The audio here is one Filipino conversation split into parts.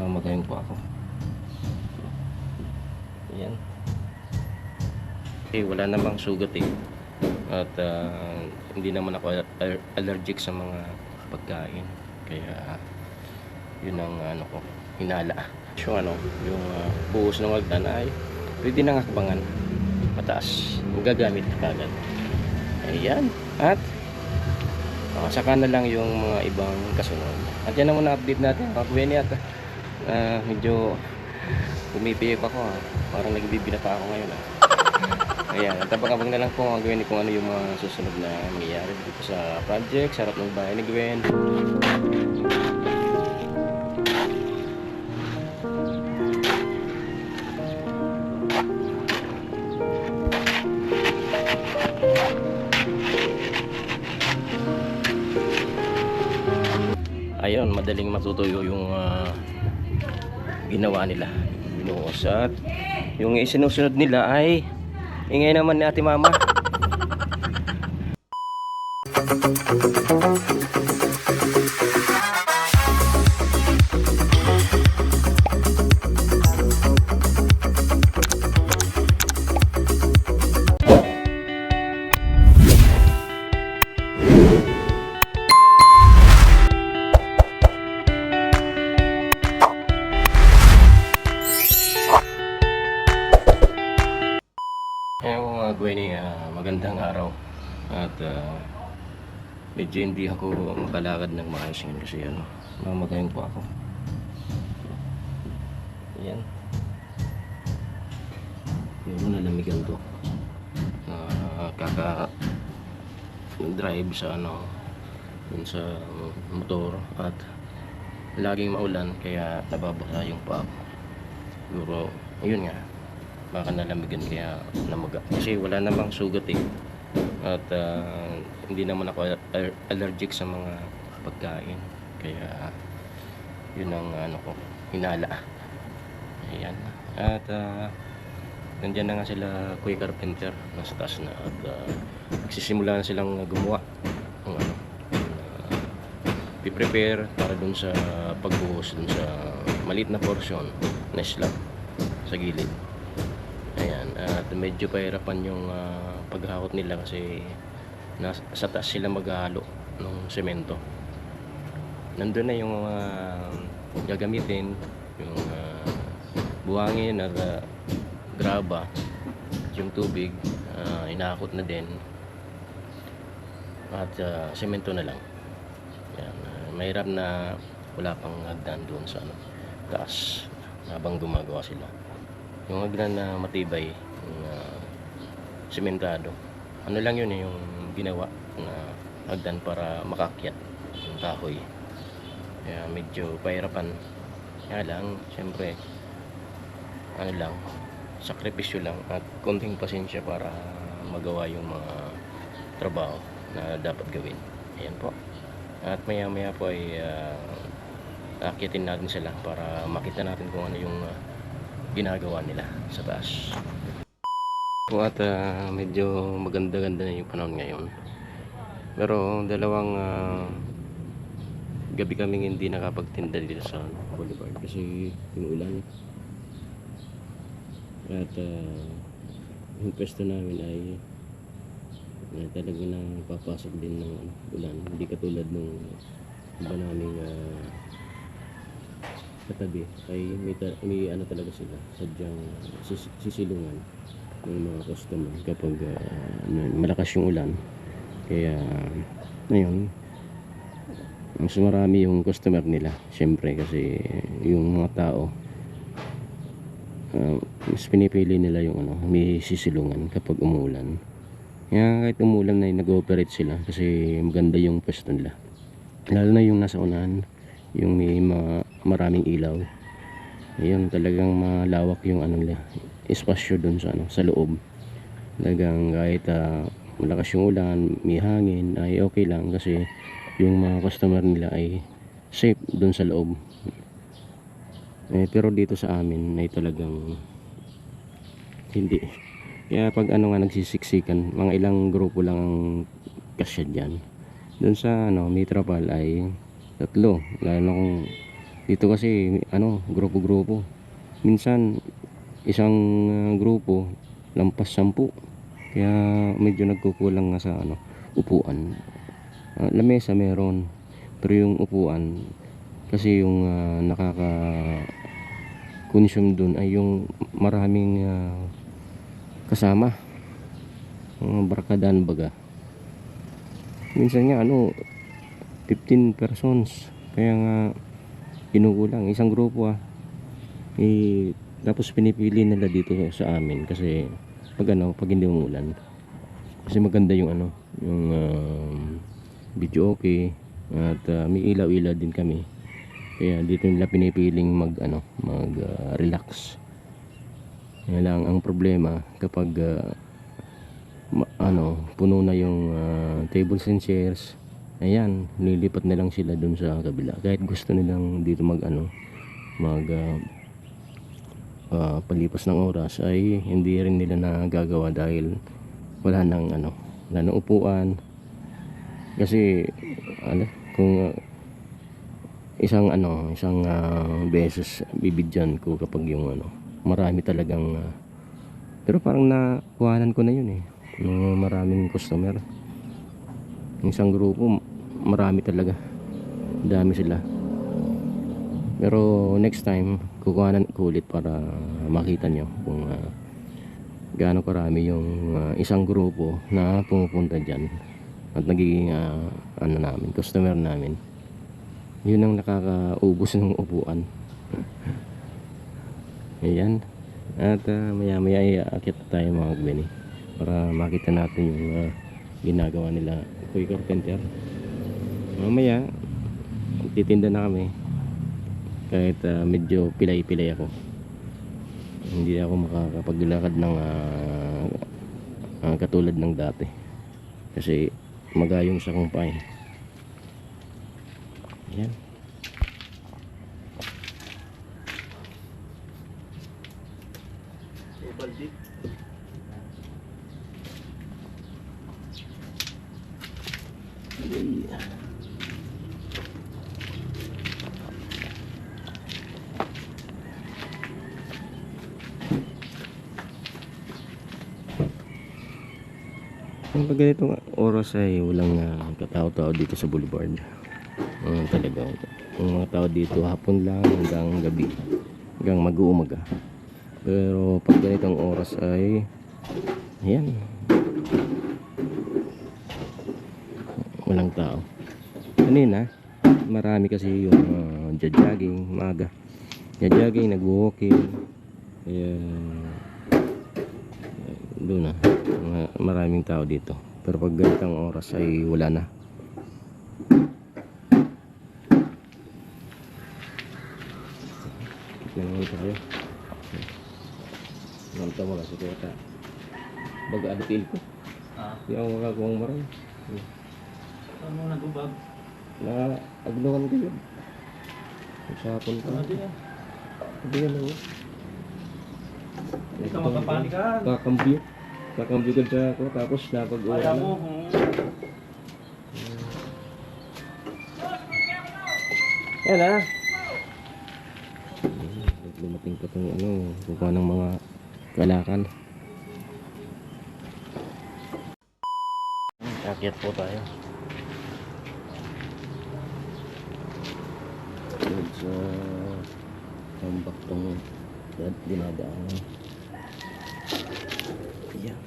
Mamagayin po ako. Ayan. Wala namang sugat at hindi naman ako allergic sa mga pagkain, kaya yun ang ko, hinala. So yung buhos ng hagdan ay pwede nang hakbangan mataas, magagamit kagad. Ayan, at saka na lang yung mga ibang kasunod. At yan ang muna update natin mga kuwene. At medyo pumipiyip ako parang nagbibina pa ako ngayon Ayan, at abang-abang na lang po mga Gwen kung ano yung mga susunod na mangyayari dito sa project sa harap ng bahay ni Gwen. Ayun, madaling matutuyo yung ginawa nila, binuhos. At yung isinusunod nila ay ingay naman ni Ate Mama. Gwenny, magandang araw. At medyo hindi ako makalakad ng maayos ngayon kasi mamagayin po ako. Ayan, puro nalamigan to. Kaka drive sa dun sa motor at laging maulan kaya nababasa yung paa ko. Siguro yun nga, baka nalamigan kaya namaga, kasi wala namang sugat at hindi naman ako allergic sa mga pagkain, kaya yun ang ko, hinala. Ayan, at nandiyan na nga sila Kuya Carpenter, nasa taas na, at nagsisimula na silang gumawa ng i-prepare para dun sa pagbuhos dun sa maliit na portion na slab sa gilid. Ayan, at medyo pahirapan yung paghakot nila kasi sa taas sila maghahalo ng semento. Nandun na yung gagamitin, yung buhangin at graba, yung tubig, inahakot na din, at semento na lang. Ayan, mahirap na wala pang hagdan doon sa taas habang gumagawa sila. Yung hagdan na matibay, yung sementado, lang yun yung ginawa na hagdan para makakyat yung kahoy. Kaya medyo pahirapan. Kaya lang, syempre lang, sakripisyo lang at konting pasensya para magawa yung mga trabaho na dapat gawin. Ayan po. At maya maya po ay akyatin natin sila para makita natin kung ano yung ginagawa nila sa taas. At medyo maganda-ganda na yung panahon ngayon, pero dalawang gabi kaming hindi nakapagtinda dito sa boulevard kasi pinuulan. At yung pwesto namin ay talaga na papasok din ng ulan, hindi katulad nung iba naming katabi ay may talaga sila, sadyang sisilungan ng mga customer kapag malakas yung ulan. Kaya ngayon mas marami yung customer nila, syempre kasi yung mga tao mas pinipili nila yung may sisilungan kapag umulan. Kaya kahit umulan ay nag-ooperate sila kasi maganda yung pwesto nila, lalo na yung nasa unahan, yung may maraming ilaw. Ayun, talagang malawak yung nila, espasyo dun sa loob. Talagang kahit malakas yung ulan, may hangin, ay okay lang kasi yung mga customer nila ay safe dun sa loob. Pero dito sa amin ay talagang hindi. Kaya pag nagsisiksikan, mga ilang grupo lang ang kasya dyan. Dun sa May Trapal ay tatlo, lalo na kung Dito kasi ano, grupo-grupo. Minsan isang grupo lampas 10. Kaya medyo nagkukulang nga sa ano, upuan. Lamesa meron, pero yung upuan kasi yung nakaka-consume dun ay yung maraming kasama, barkadahan baga. Minsan nga ano, 15 persons, kaya nga kinukulang isang grupo tapos pinipili nila dito sa amin kasi pag hindi umulan, kasi maganda yung ano, yung video okay, at may ilaw-ilaw din kami, kaya dito nila pinipiling mag relax. Yan lang ang problema kapag puno na yung tables and chairs. Ayan, lilipat na lang sila dun sa kabila kahit gusto nilang dito palipas ng oras ay hindi rin nila nagagawa dahil wala nang upuan. Kasi kung isang beses bibidyan ko kapag yung marami talagang pero parang nakuhanan ko na yun ng maraming customer. Isang grupo marami talaga, dami sila. Pero next time kukuhanan ko ulit para makita nyo kung gaano karami yung isang grupo na pumupunta dyan at nagiging namin, customer namin. Yun ang nakakaubos ng upuan. Ayan, at maya maya iaakit tayo mga Gwenny para makita natin yung ginagawa nila Kuy Carpenter. Mamaya titinda na kami kahit medyo pilay-pilay ako, hindi ako makakapaglakad ng katulad ng dati kasi magayong sa kumpay. Yan. Baldi. Pag ganitong oras ay walang katao-tao dito sa boulevard. Talaga ang mga tao dito hapon lang hanggang gabi, hanggang mag-uumaga. Pero pag ganitong oras ay ayan, walang tao. Kanina marami kasi yung jogging, maga jogging, nag-walking, kaya doon maraming tao dito. Pero pag ganitong oras ay wala na. Tignan naman tayo. Nanta mo kasi kaya baga alitil ko. Hindi ako makakuwang marami. Saan mo nagubag? Aglokan ko yun. Usapon ka. Hindi yan ako. Hindi ka magkapanikan. Kakambyo ka dyan ako, tapos napag-uwan Kaya na. mo kung... Yan lumating pa itong kukuha ng mga kalakal. Akyat po tayo sa tambak tong dinadaanan. Yan.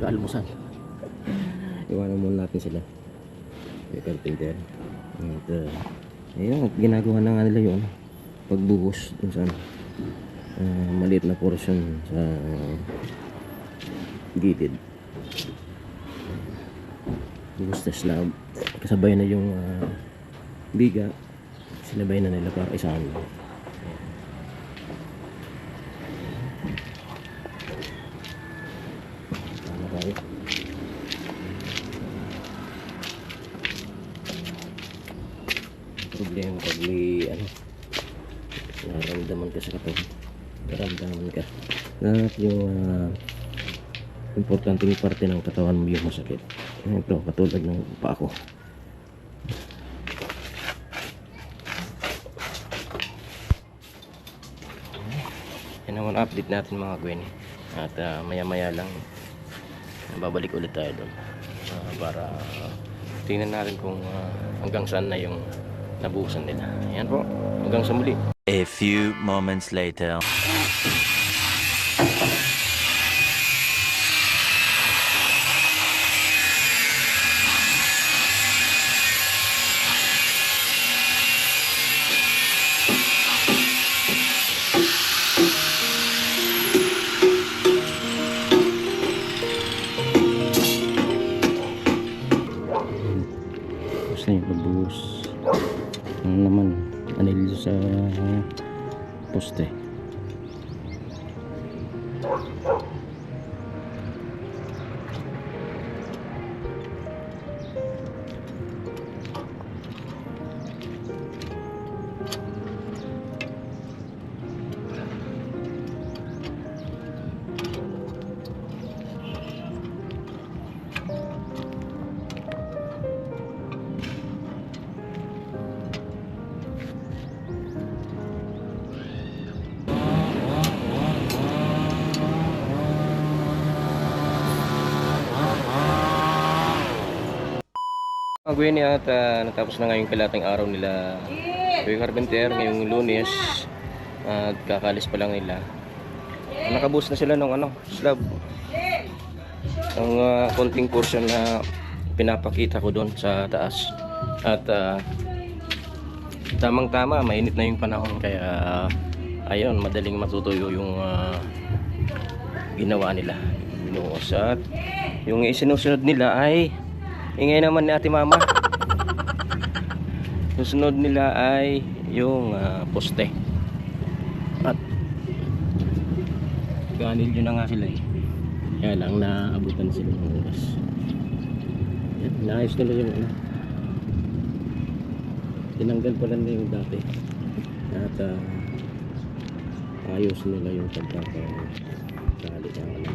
magkaalmusal. Iwanan muna natin sila. Yung carpenter. At ayun, ginagawa na nga nila yung pagbuhos dun sa maliit na portion sa gilid. Buhos na slab. Kasabay na yung biga. Sinabay na nila para isahan. Tama tayo. Problema pag may nararamdaman ka sa katawan, nararamdaman ka na yung importanteng parte ng katawan mo yung masakit. Ito, katulad ng paa ko. Yan naman update natin mga Gwen. At maya maya lang babalik ulit tayo doon para tingnan natin kung hanggang saan na yung nabuhusan nila. Ayan po, hanggang sa muli. A few moments later. Tapos na yung pagbuhos. Ano naman, anilyo sa poste. Mga Gwen, at natapos na nga yung kalating araw nila yung carpenter ngayong Lunes at kakalis pa lang nila. Nakabuhos na sila ng slab. Ang konting portion na pinapakita ko doon sa taas. At tamang tama, mainit na yung panahon kaya ayun, madaling matutuyo yung ginawa nila. Binuhos. At yung isinusunod nila ay ingay naman ni Ate Mama. Susunod nila ay yung poste. At ganil yun na nga sila eh. Kaya lang naabutan sila ng oras. Yan, naayos nila yung tinanggal pala na yung dati. At ayos nila yung pagkakasali ng alam.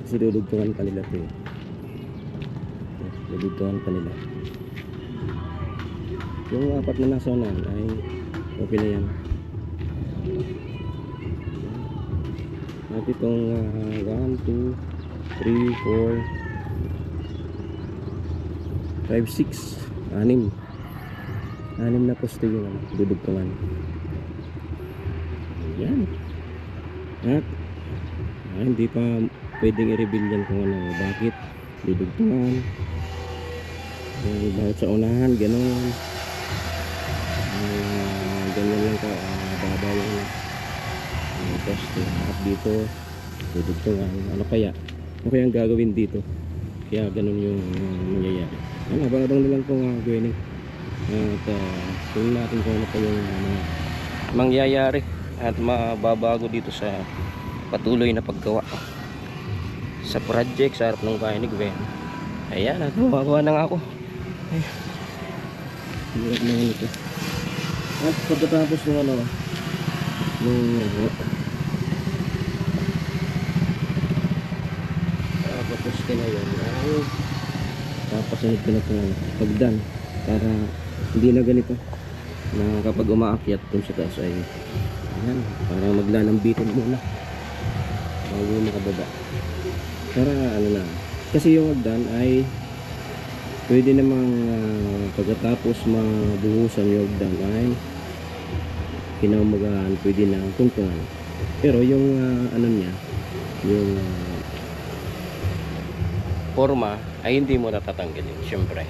Kasi dudugtungan pa nila ito eh. Dudugtungan pa nila. Yung apat na nasa unahan ay okay na yan. At itong 1, 2, 3, 4, 5, 6, 6 na poste yung dudugtungan. Yan. At hindi pa pwedeng i-reveal yan kung ano, bakit dudugtungan, bakit sa unahan gano'n, ganyan lang ka baba yung poste at dito dudugtungan. Ano kaya ang gagawin dito, kaya gano'n yung mangyayari. Abang-abang na lang po mga Gwenny. At tingnan natin kung ano pa yung mangyayari at mababago dito sa patuloy na paggawa sa project sa harap ng bahay ni Gwen. Ayan, at gumagawa na nga ako. Hirap na yun ito. At pagkatapos ng paposte na yun ay papasunod ko na itong pagdan para hindi na ganito na kapag umaakyat dun sa taas ay ayan, para maglalambitin muna bago makababa. Para kasi yung hagdan ay pwede namang pagkatapos mabuhusan yung hagdan ay kinamagahan, pwede na tungtungan. Pero yung ano niya, yung forma ay hindi mo natatanggalin, syempre.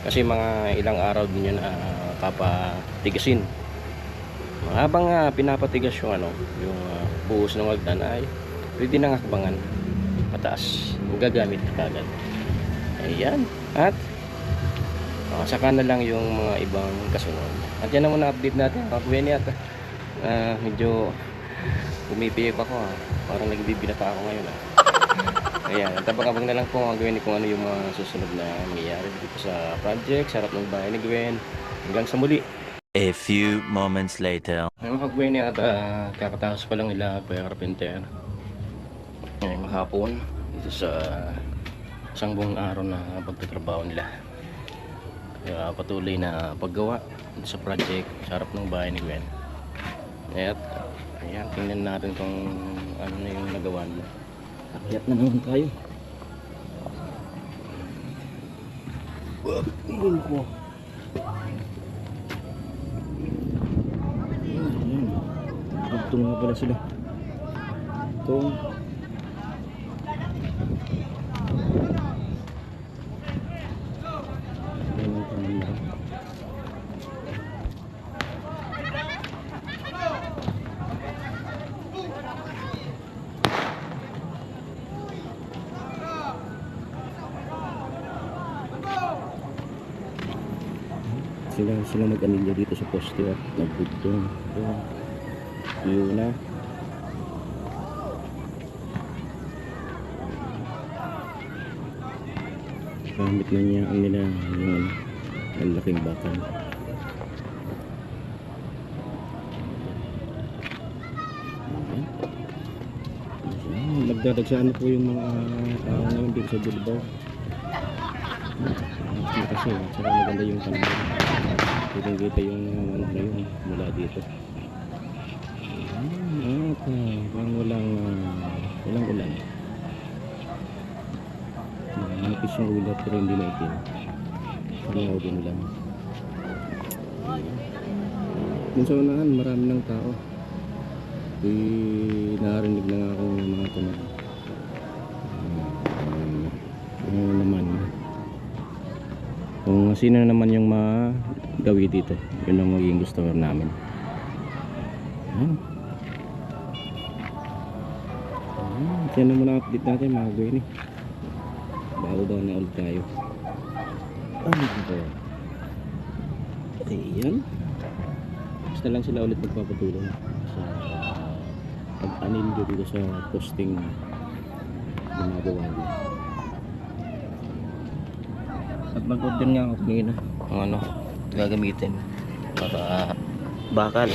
Kasi mga ilang araw din yun papatigasin. Habang pinapatigas yung ano, yung buhos ng hagdan ay pwede nang hakbangan pataas. Gagamit na kagad. Ayan. At saka na lang yung mga ibang kasunod. At yan naman na-update natin. Kakuwene at medyo pumipiyip ako parang nagbibinata ako ngayon Ayan, tabang-abang na lang po mga Gwen kung ano yung mga susunod na mangyayari dito sa project, sa harap ng bahay ni Gwen. Hanggang sa muli. A few moments later. Ay mga Gwen at kakatakas pa lang nila Kuya Carpenter. Ay mahapon dito sa isang buong araw na pagtatrabaho nila. Kaya patuloy na paggawa dito sa project, sa harap ng bahay ni Gwen. At ayan, tingnan natin kung ano na yung nagawa nila. Akyat na naman tayo. Tingin ko. Ayan. Agtong nga pala sila. Itong ayan ang pamilya. Sila mag-anilya dito sa poste at nagbugtong. Yun na. Gamit na niya ang nila yung ang laking bakal. Nagdadagsaan po yung mga tao ngayon dito sa Bilbao. Kasi saka maganda yung panahon. Kita yung ano ngayon mula dito. At parang walang ulan. Manipis yung ulat pero hindi na itim. Hindi ako din ulan. Kung sa unahan marami ng tao. Narinig na nga akong mga tunog. Ano naman kung sino naman yung magawi dito, yun ang magiging customer namin. Yan na muna update natin mga Gwen bago daw na ulit tayo. Ayan, basta lang sila ulit magpapatulong sa pag-anil dito sa posting na ginagawa nila. At mag-order nga ako kanina kung ano gagamitin para bakal.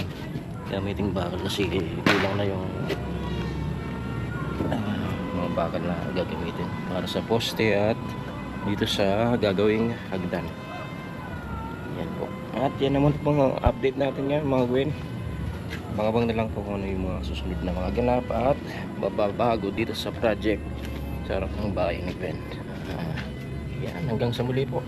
Gamitin bakal kasi kulang na yung mga bakal na gagamitin para sa poste at dito sa gagawing hagdan. Yan po. At yan naman po ang update natin ngayon mga Gwen. Pangabang na lang po kung ano yung mga susunod na mga ganap at babago dito sa project sa harap ng bahay ni Gwen. Yan, hanggang sa muli po.